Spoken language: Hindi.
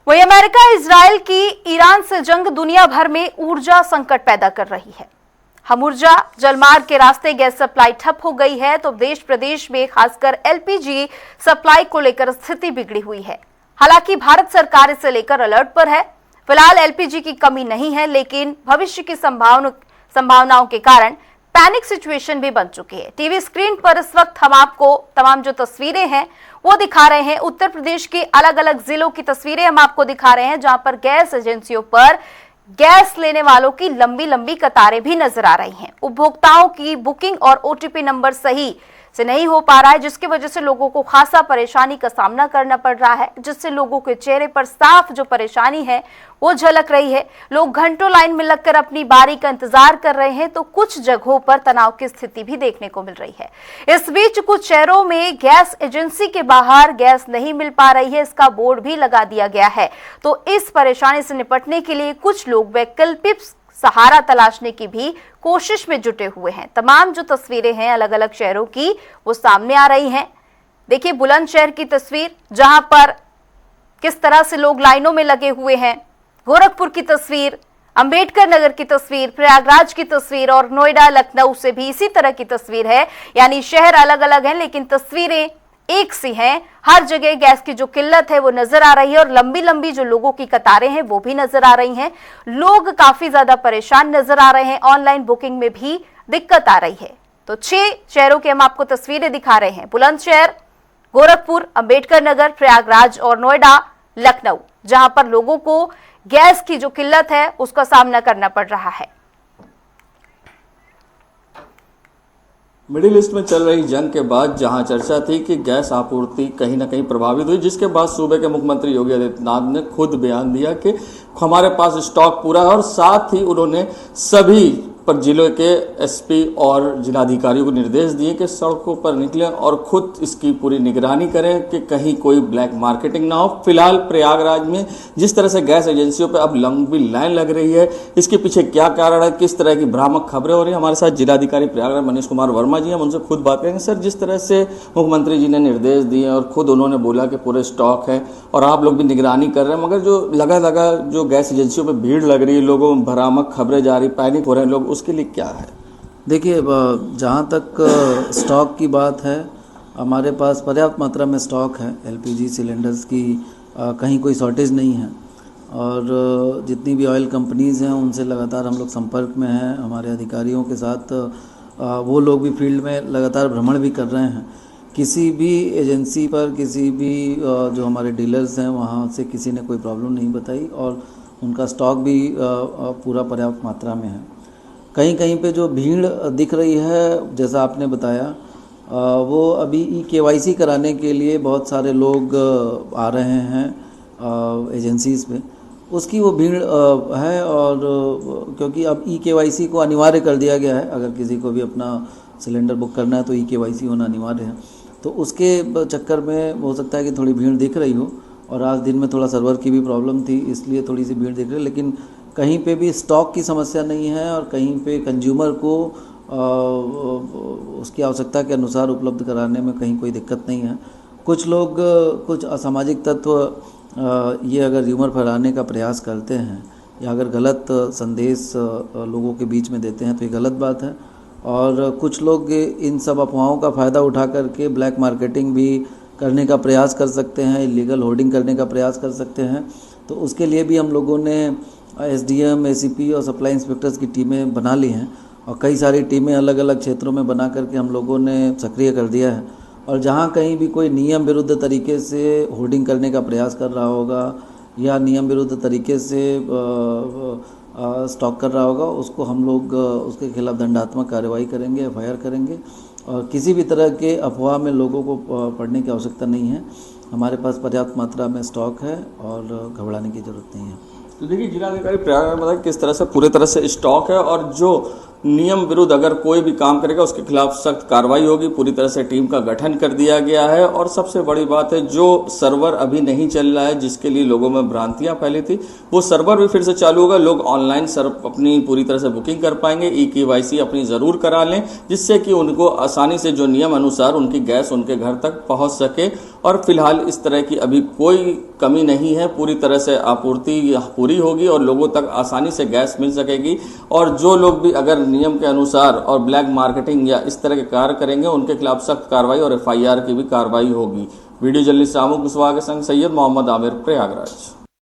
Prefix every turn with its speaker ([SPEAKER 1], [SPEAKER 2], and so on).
[SPEAKER 1] वही अमेरिका इजराइल की ईरान से जंग दुनिया भर में ऊर्जा संकट पैदा कर रही है। हम ऊर्जा जलमार्ग के रास्ते गैस सप्लाई ठप हो गई है तो देश प्रदेश में खासकर एलपीजी सप्लाई को लेकर स्थिति बिगड़ी हुई है। हालांकि भारत सरकार इसे लेकर अलर्ट पर है। फिलहाल एलपीजी की कमी नहीं है, लेकिन भविष्य की संभावनाओं के कारण पैनिक सिचुएशन भी बन चुकी है। टीवी स्क्रीन पर इस वक्त हम आपको तमाम जो तस्वीरें हैं वो दिखा रहे हैं। उत्तर प्रदेश के अलग अलग जिलों की तस्वीरें हम आपको दिखा रहे हैं, जहां पर गैस एजेंसियों पर गैस लेने वालों की लंबी लंबी कतारें भी नजर आ रही हैं। उपभोक्ताओं की बुकिंग और ओटीपी नंबर सही से नहीं हो पा रहा है, जिसकी वजह से लोगों को खासा परेशानी का सामना करना पड़ रहा है, जिससे लोगों के चेहरे पर साफ जो परेशानी है वो झलक रही है। लोग घंटों लाइन में लगकर अपनी बारी का इंतजार कर रहे हैं, तो कुछ जगहों पर तनाव की स्थिति भी देखने को मिल रही है। इस बीच कुछ शहरों में गैस एजेंसी के बाहर गैस नहीं मिल पा रही है, इसका बोर्ड भी लगा दिया गया है। तो इस परेशानी से निपटने के लिए कुछ लोग वैकल्पिक सहारा तलाशने की भी कोशिश में जुटे हुए हैं। तमाम जो तस्वीरें हैं अलग अलग शहरों की वो सामने आ रही हैं। देखिए बुलंदशहर की तस्वीर, जहां पर किस तरह से लोग लाइनों में लगे हुए हैं। गोरखपुर की तस्वीर, अंबेडकर नगर की तस्वीर, प्रयागराज की तस्वीर और नोएडा लखनऊ से भी इसी तरह की तस्वीर है। यानी शहर अलग अलग हैं लेकिन तस्वीरें एक सी हैं। हर जगह गैस की जो किल्लत है वो नजर आ रही है और लंबी लंबी जो लोगों की कतारें हैं वो भी नजर आ रही हैं। लोग काफी ज्यादा परेशान नजर आ रहे हैं। ऑनलाइन बुकिंग में भी दिक्कत आ रही है। तो 6 शहरों की हम आपको तस्वीरें दिखा रहे हैं। बुलंदशहर, गोरखपुर, अंबेडकर नगर, प्रयागराज और नोएडा लखनऊ, जहां पर लोगों को गैस की जो किल्लत है उसका सामना करना पड़ रहा है।
[SPEAKER 2] मिडिल ईस्ट में चल रही जंग के बाद जहां चर्चा थी कि गैस आपूर्ति कहीं ना कहीं प्रभावित हुई, जिसके बाद सूबे के मुख्यमंत्री योगी आदित्यनाथ ने खुद बयान दिया कि हमारे पास स्टॉक पूरा है और साथ ही उन्होंने सभी पर जिले के एसपी और जिलाधिकारियों को निर्देश दिए कि सड़कों पर निकलें और खुद इसकी पूरी निगरानी करें कि कहीं कोई ब्लैक मार्केटिंग ना हो। फिलहाल प्रयागराज में जिस तरह से गैस एजेंसियों पर अब लंबी लाइन लग रही है, इसके पीछे क्या कारण है, किस तरह की भ्रामक खबरें हो रही है, हमारे साथ जिलाधिकारी प्रयागराज मनीष कुमार वर्मा जी हैं, उनसे खुद बात करेंगे। सर, जिस तरह से मुख्यमंत्री जी ने निर्देश दिए और खुद उन्होंने बोला कि पूरे स्टॉक है और आप लोग भी निगरानी कर रहे हैं, मगर जो लगा जो गैस एजेंसियों पर भीड़ लग रही है, लोगों में भ्रामक खबरें जा रही, पैनिक हो रहे हैं लोग, उसके लिए क्या है?
[SPEAKER 3] देखिए, जहाँ तक स्टॉक की बात है, हमारे पास पर्याप्त मात्रा में स्टॉक है एलपीजी सिलेंडर्स की। कहीं कोई शॉर्टेज नहीं है और जितनी भी ऑयल कंपनीज़ हैं उनसे लगातार हम लोग संपर्क में हैं। हमारे अधिकारियों के साथ वो लोग भी फील्ड में लगातार भ्रमण भी कर रहे हैं। किसी भी एजेंसी पर, किसी भी जो हमारे डीलर्स हैं वहाँ से किसी ने कोई प्रॉब्लम नहीं बताई और उनका स्टॉक भी पूरा पर्याप्त मात्रा में है। कहीं कहीं पे जो भीड़ दिख रही है, जैसा आपने बताया, वो अभी KYC कराने के लिए बहुत सारे लोग आ रहे हैं एजेंसीज़ पे, उसकी वो भीड़ है। और क्योंकि अब KYC को अनिवार्य कर दिया गया है, अगर किसी को भी अपना सिलेंडर बुक करना है तो KYC होना अनिवार्य है। तो उसके चक्कर में हो सकता है कि थोड़ी भीड़ दिख रही हो। और आज दिन में थोड़ा सर्वर की भी प्रॉब्लम थी, इसलिए थोड़ी सी भीड़ दिख रही है। लेकिन कहीं पे भी स्टॉक की समस्या नहीं है और कहीं पे कंज्यूमर को उसकी आवश्यकता के अनुसार उपलब्ध कराने में कहीं कोई दिक्कत नहीं है। कुछ लोग, कुछ असामाजिक तत्व ये अगर र्यूमर फैलाने का प्रयास करते हैं या अगर गलत संदेश लोगों के बीच में देते हैं तो ये गलत बात है। और कुछ लोग इन सब अफवाहों का फ़ायदा उठा करके ब्लैक मार्केटिंग भी करने का प्रयास कर सकते हैं, इलीगल होर्डिंग करने का प्रयास कर सकते हैं। तो उसके लिए भी हम लोगों ने SDM, ACP और सप्लाई इंस्पेक्टर्स की टीमें बना ली हैं और कई सारी टीमें अलग अलग क्षेत्रों में बना करके हम लोगों ने सक्रिय कर दिया है। और जहाँ कहीं भी कोई नियम विरुद्ध तरीके से होर्डिंग करने का प्रयास कर रहा होगा या नियम विरुद्ध तरीके से स्टॉक कर रहा होगा, उसको हम लोग उसके खिलाफ दंडात्मक कार्रवाई करेंगे, FIR करेंगे। और किसी भी तरह के अफवाह में लोगों को पढ़ने की आवश्यकता नहीं है। हमारे पास पर्याप्त मात्रा में स्टॉक है और घबराने की ज़रूरत नहीं है।
[SPEAKER 2] तो देखिए, जिलाधिकारी प्रयागराज में बताया किस तरह से पूरे तरह से स्टॉक है और जो नियम विरुद्ध अगर कोई भी काम करेगा उसके खिलाफ सख्त कार्रवाई होगी। पूरी तरह से टीम का गठन कर दिया गया है। और सबसे बड़ी बात है, जो सर्वर अभी नहीं चल रहा है, जिसके लिए लोगों में भ्रांतियां फैली थी, वो सर्वर भी फिर से चालू होगा। लोग ऑनलाइन अपनी पूरी तरह से बुकिंग कर पाएंगे। KYC अपनी जरूर करा लें, जिससे कि उनको आसानी से जो नियम अनुसार उनकी गैस उनके घर तक पहुंच सके। और फिलहाल इस तरह की अभी कोई कमी नहीं है, पूरी तरह से आपूर्ति पूरी होगी और लोगों तक आसानी से गैस मिल सकेगी। और जो लोग भी अगर नियम के अनुसार और ब्लैक मार्केटिंग या इस तरह के कार्य करेंगे, उनके खिलाफ सख्त कार्रवाई और FIR की भी कार्रवाई होगी। वीडियो जर्नलिस्ट रामू कुशवाहा के संग सैयद मोहम्मद आमिर, प्रयागराज।